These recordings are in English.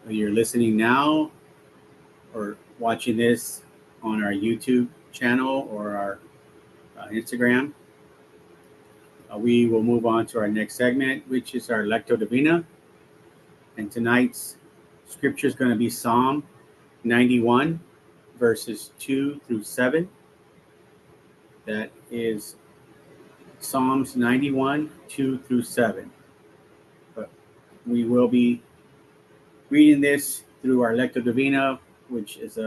Whether you're listening now or watching this on our YouTube channel or our Instagram, we will move on to our next segment, which is our Lectio Divina. And tonight's scripture is going to be Psalm 91, verses 2 through 7. That is Psalms 91, 2 through 7. But we will be reading this through our Lectio Divina, which is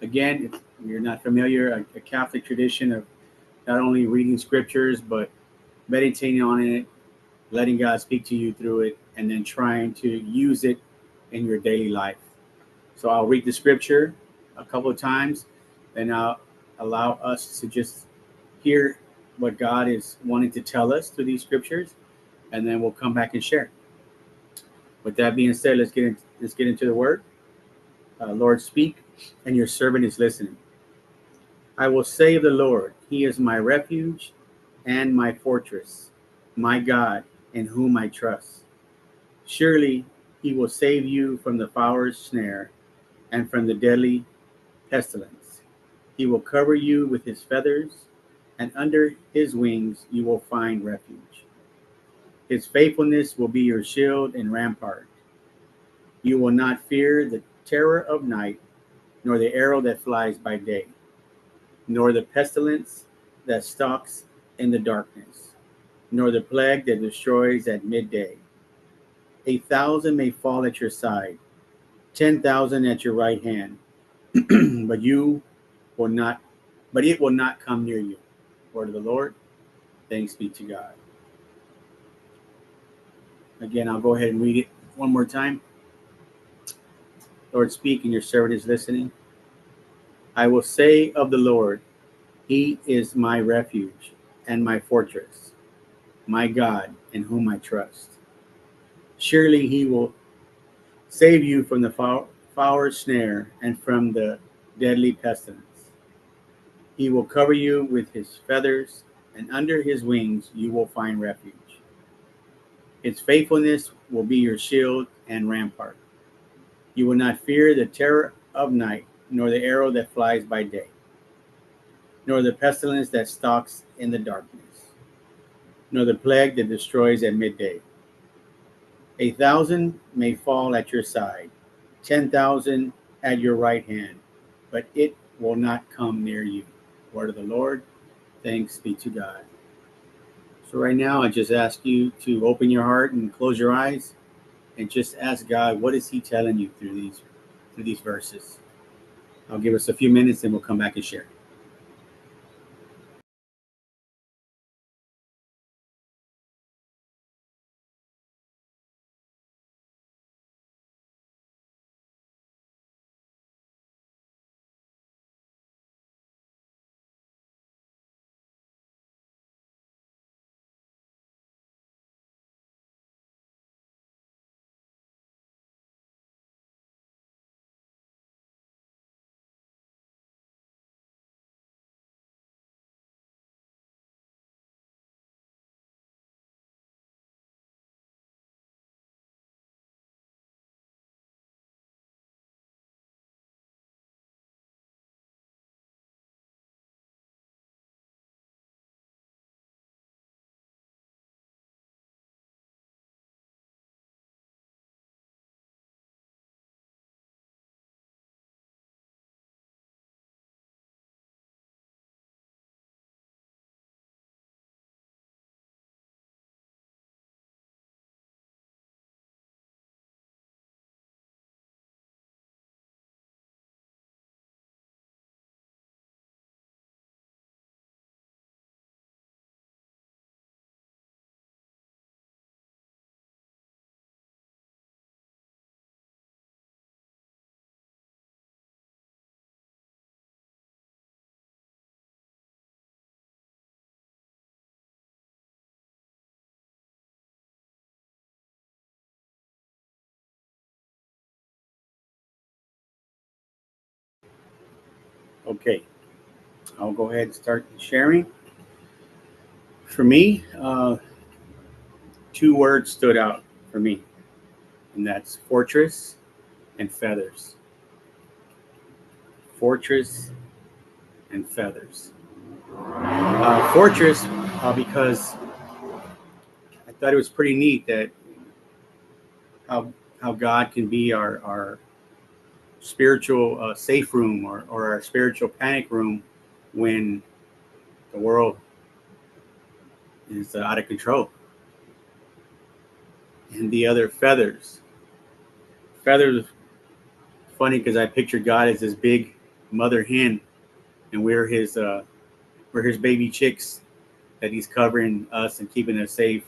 again, if you're not familiar, a Catholic tradition of not only reading scriptures, but meditating on it, letting God speak to you through it, and then trying to use it in your daily life. So I'll read the scripture a couple of times, and I'll allow us to just hear what God is wanting to tell us through these scriptures, and then we'll come back and share. With that being said, let's get into the word. Lord, speak, and your servant is listening. I will say of the Lord, He is my refuge and my fortress, my God, in whom I trust. Surely He will save you from the fowler's snare and from the deadly pestilence. He will cover you with His feathers, and under His wings you will find refuge. His faithfulness will be your shield and rampart. You will not fear the terror of night, nor the arrow that flies by day, nor the pestilence that stalks in the darkness, nor the plague that destroys at midday. 1,000 may fall at your side, 10,000 at your right hand, but you will not, but it will not come near you. Word of the Lord. Thanks be to God. Again, I'll go ahead and read it one more time. Lord, speak, and your servant is listening. I will say of the Lord, He is my refuge and my fortress, my God, in whom I trust. Surely He will save you from the fowler's snare and from the deadly pestilence. He will cover you with His feathers, and under His wings you will find refuge. His faithfulness will be your shield and rampart. You will not fear the terror of night, nor the arrow that flies by day, nor the pestilence that stalks in the darkness, nor the plague that destroys at midday. 1,000 may fall at your side, 10,000 at your right hand, but it will not come near you. Word of the Lord. Thanks be to God. So right now, I just ask you to open your heart and close your eyes, and just ask God, what is He telling you through these verses? I'll give us a few minutes, and we'll come back and share. Okay, I'll go ahead and start sharing. For me, two words stood out for me, and that's fortress and feathers. Fortress and feathers. Fortress, because I thought it was pretty neat that how how God can be our spiritual safe room, or our spiritual panic room when the world is out of control. And the other feathers. Feathers, funny because I pictured God as this big mother hen, and we're his baby chicks that he's covering us and keeping us safe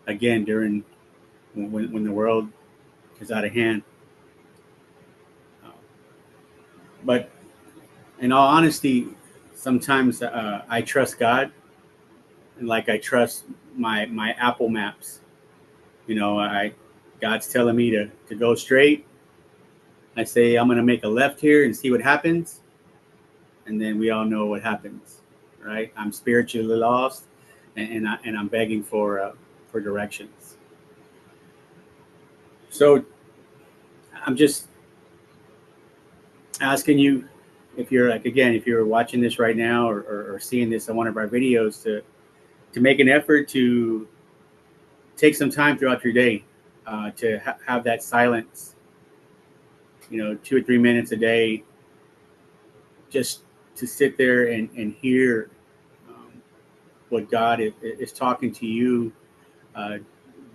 again during when the world is out of hand. Uh, but in all honesty, sometimes I trust God, and like I trust my Apple Maps. You know, I God's telling me to go straight. I say I'm gonna make a left here and see what happens, and then we all know what happens, right? I'm spiritually lost, and I'm begging for directions. So I'm just asking you, if you're like, again, if you're watching this right now, or seeing this on one of our videos, to make an effort to take some time throughout your day to have that silence, 2 or 3 minutes a day, just to sit there and hear what God is talking to you uh,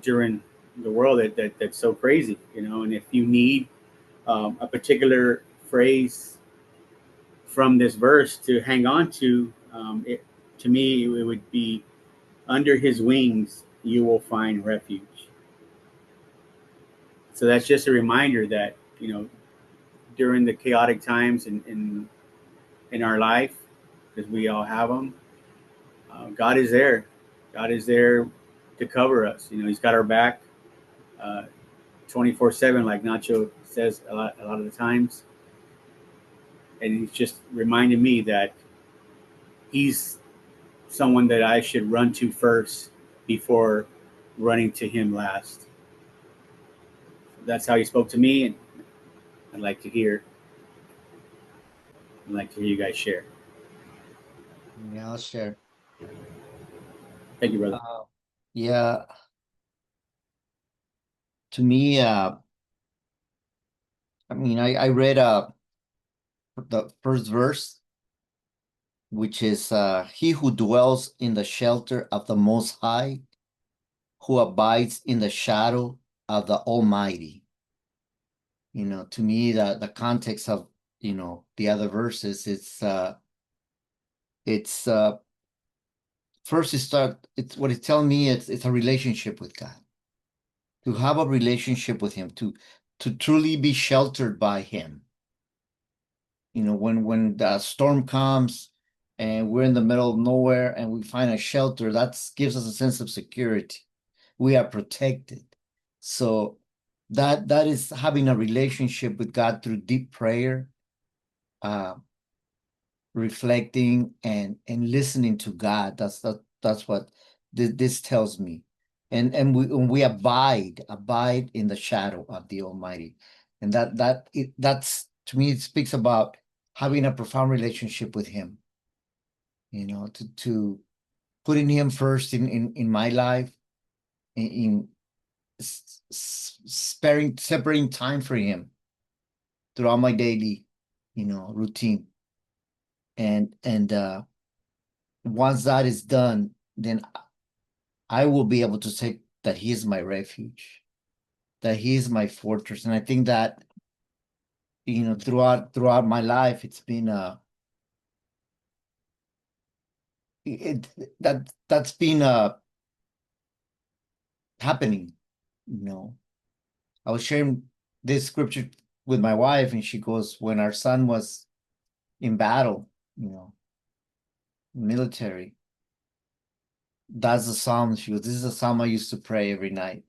during the world that's so crazy. And if you need a particular phrase from this verse to hang on to, to me, it would be, under his wings, you will find refuge. So that's just a reminder that, during the chaotic times in our life, because we all have them, God is there. God is there to cover us. He's got our back 24/7, like Nacho says a lot of the times. And he's just reminding me that he's someone that I should run to first before running to him last. That's how he spoke to me, and I'd like to hear. I'd like to hear you guys share. Yeah, I'll share. Thank you, brother. Yeah, to me, I mean, I read the first verse, which is he who dwells in the shelter of the Most High, who abides in the shadow of the Almighty. To me, the context of the other verses, it's first it's what it's telling me, it's a relationship with God. To have a relationship with him, to truly be sheltered by him. When the storm comes and we're in the middle of nowhere and we find a shelter, that gives us a sense of security. We are protected. So that is having a relationship with God through deep prayer, uh, reflecting and listening to God. That's what this tells me. And we abide in the shadow of the Almighty. And that's, to me, it speaks about having a profound relationship with him, to putting him first in my life, in separating time for him throughout my daily, routine. And once that is done, then I will be able to say that he is my refuge, that he is my fortress. And I think that, throughout my life, it's been it that's been happening. you know I was sharing this scripture with my wife, and she goes, when our son was in battle, military, that's the psalm. She goes, this is a psalm I used to pray every night.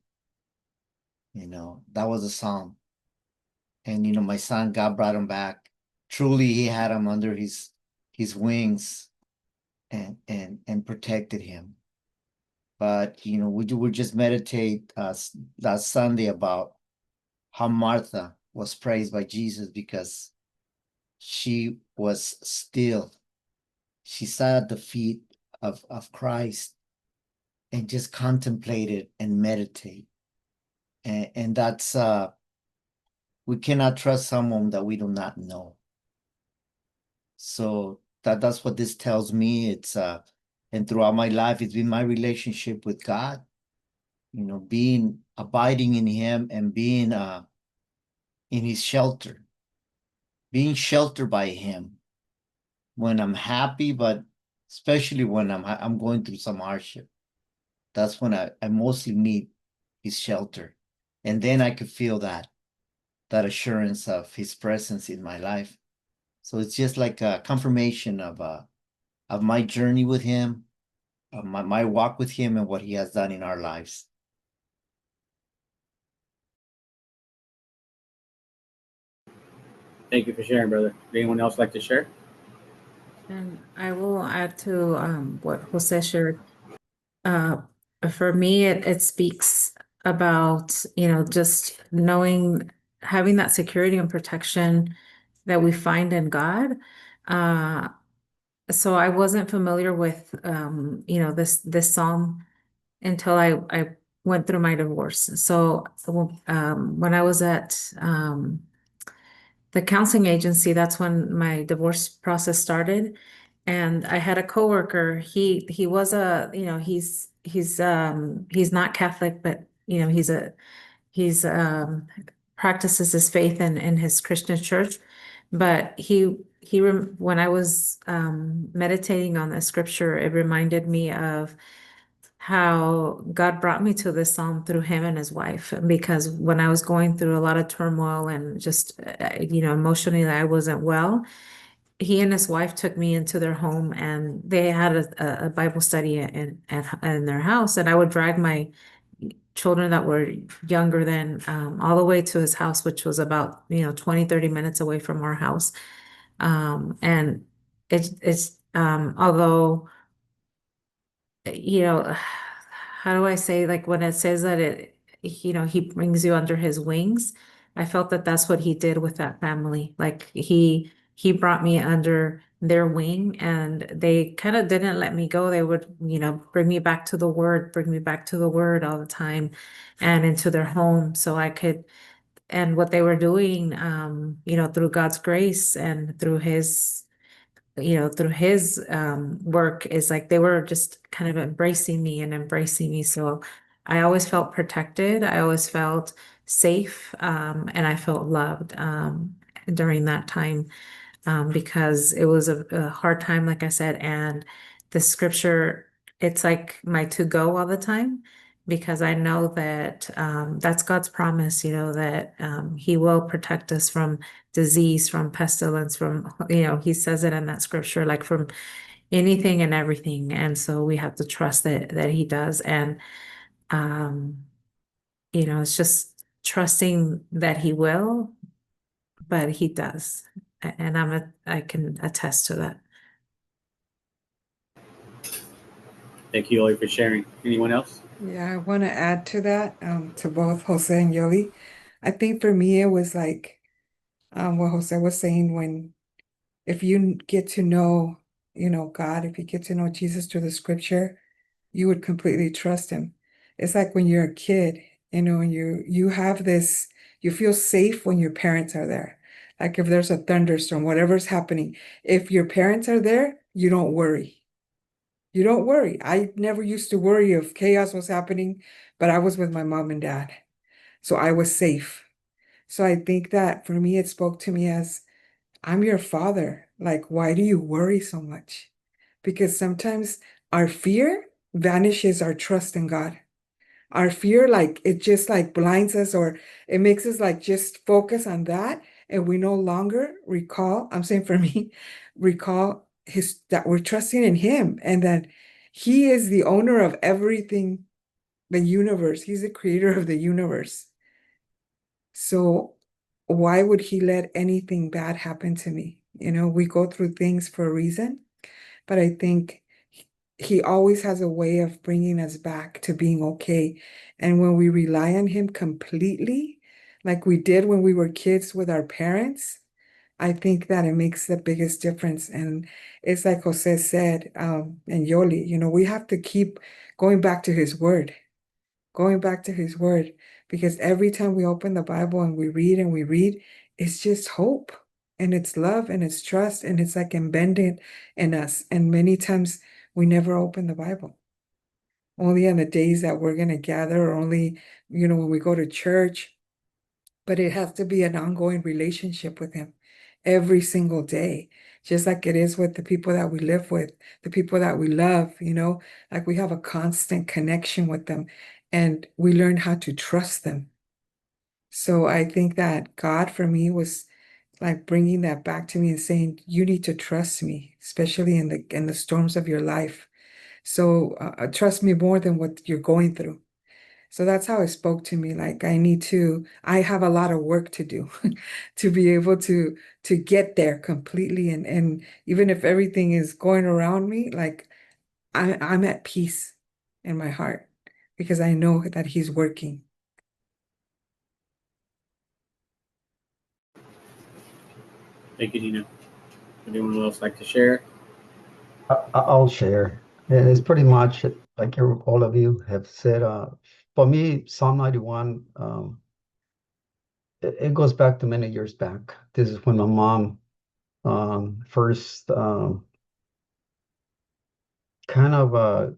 That was a psalm. And my son, God brought him back. Truly, he had him under his wings, and protected him. But we would just meditate last Sunday about how Martha, was praised by Jesus because she was still. She sat at the feet of Christ and just contemplated and meditate. And that's we cannot trust someone that we do not know. So that's what this tells me. It's and throughout my life, it's been my relationship with God, being abiding in him and being in his shelter, being sheltered by him when I'm happy, but especially when I'm going through some hardship. That's when I mostly need his shelter. And then I could feel that assurance of his presence in my life. So it's just like a confirmation of my journey with him, of my walk with him, and what he has done in our lives. Thank you for sharing, brother. Would anyone else like to share? And I will add to what Jose shared. Uh, for me, it speaks about, just knowing, having that security and protection that we find in God. So I wasn't familiar with, this psalm until I went through my divorce. So when I was at the counseling agency, that's when my divorce process started. And I had a coworker. He was he's not Catholic, but he's practices his faith in his Christian church. But when I was meditating on the scripture, it reminded me of how God brought me to this psalm through him and his wife. Because when I was going through a lot of turmoil and just, emotionally, I wasn't well, he and his wife took me into their home and they had a Bible study in their house. And I would drag my children that were younger than all the way to his house, which was about, 20, 30 minutes away from our house. And although, how do I say, like when it says that he brings you under his wings, I felt that that's what he did with that family. Like he brought me under their wing and they kind of didn't let me go. They would, bring me back to the word, bring me back to the word all the time and into their home so I could, and what they were doing, through God's grace and through his work is like they were just kind of embracing me and embracing me. So I always felt protected. I always felt safe, and I felt loved during that time because it was a hard time, like I said, and the scripture, it's like my to go all the time because I know that that's God's promise, that He will protect us from disease, from pestilence, from, He says it in that scripture, like from anything and everything. And so we have to trust that He does. And, um, it's just trusting that He will, but He does. And I can attest to that. Thank you, Oli, for sharing. Anyone else? Yeah, I want to add to that, to both Jose and Yoli. I think for me, it was like what Jose was saying when if you get to know, God, if you get to know Jesus through the scripture, you would completely trust him. It's like when you're a kid, and you have this, you feel safe when your parents are there. Like if there's a thunderstorm, whatever's happening, if your parents are there, you don't worry. You don't worry. I never used to worry if chaos was happening, but I was with my mom and dad. So I was safe. So I think that for me, it spoke to me as I'm your father. Like, why do you worry so much? Because sometimes our fear vanishes our trust in God. Our fear, like, it just like blinds us or it makes us like just focus on that. And we no longer recall, I'm saying for me, recall that we're trusting in him and that he is the owner of everything, the universe. He's the creator of the universe. So why would he let anything bad happen to me? We go through things for a reason, but I think he always has a way of bringing us back to being okay. And when we rely on him completely, like we did when we were kids with our parents, I think that it makes the biggest difference. And it's like Jose said, and Yoli, we have to keep going back to his word, because every time we open the Bible and we read, it's just hope and it's love and it's trust and it's like embedded in us. And many times we never open the Bible. Only on the days that we're going to gather, or only, when we go to church. But it has to be an ongoing relationship with him every single day, just like it is with the people that we live with, the people that we love, like we have a constant connection with them and we learn how to trust them. So I think that God for me was like bringing that back to me and saying, you need to trust me, especially in the storms of your life. So trust me more than what you're going through. So that's how it spoke to me. Like I have a lot of work to do to be able to get there completely. And even if everything is going around me, like I'm at peace in my heart because I know that he's working. Thank you, Dina. Anyone else like to share? I'll share. And it's pretty much like all of you have said. For me, Psalm 91, it goes back to many years back. This is when my mom first kind of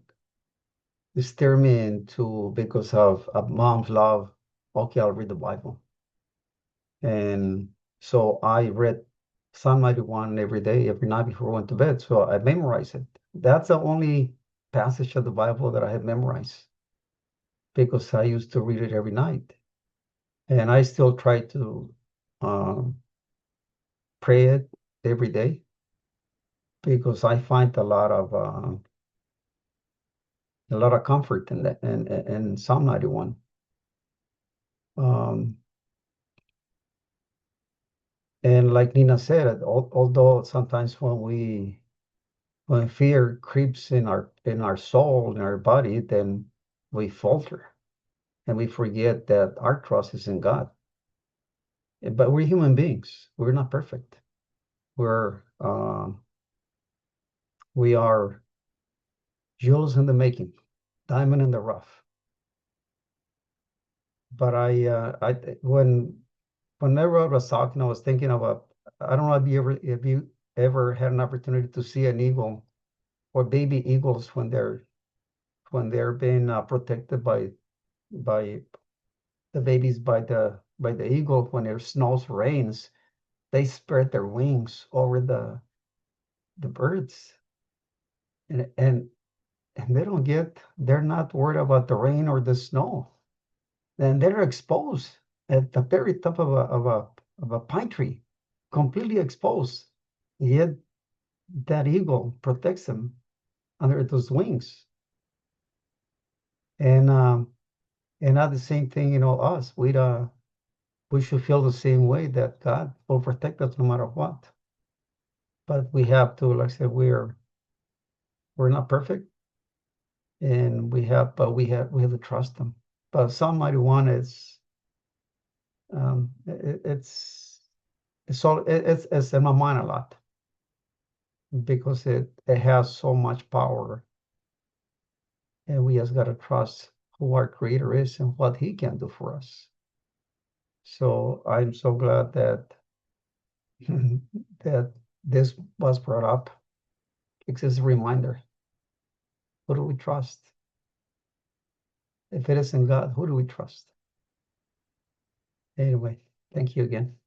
steered me into, because of mom's love, okay, I'll read the Bible. And so I read Psalm 91 every day, every night before I went to bed. So I memorized it. That's the only passage of the Bible that I have memorized, because I used to read it every night. And I still try to um, pray it every day, because I find a lot of comfort in that, in Psalm 91. And like Nina said, although sometimes when fear creeps in our soul, in our body, then we falter and we forget that our trust is in God. But we're human beings. We're not perfect. We are jewels in the making, diamond in the rough. But whenever I was talking, I was thinking about, I don't know if you ever had an opportunity to see an eagle or baby eagles when they're being protected by the babies by the eagle. When it snows, rains, they spread their wings over the birds, and they're not worried about the rain or the snow. Then they're exposed at the very top of a pine tree, completely exposed. Yet that eagle protects them under those wings. And not the same thing, us. We should feel the same way, that God will protect us no matter what. But we have to, like I said, we're not perfect, and we have to trust Him. But Psalm 91 is it's in my mind a lot, because it has so much power, and we just got to trust who our Creator is and what He can do for us. So I'm so glad that that this was brought up. It's just a reminder. Who do we trust? If it isn't God, who do we trust? Anyway, thank you again.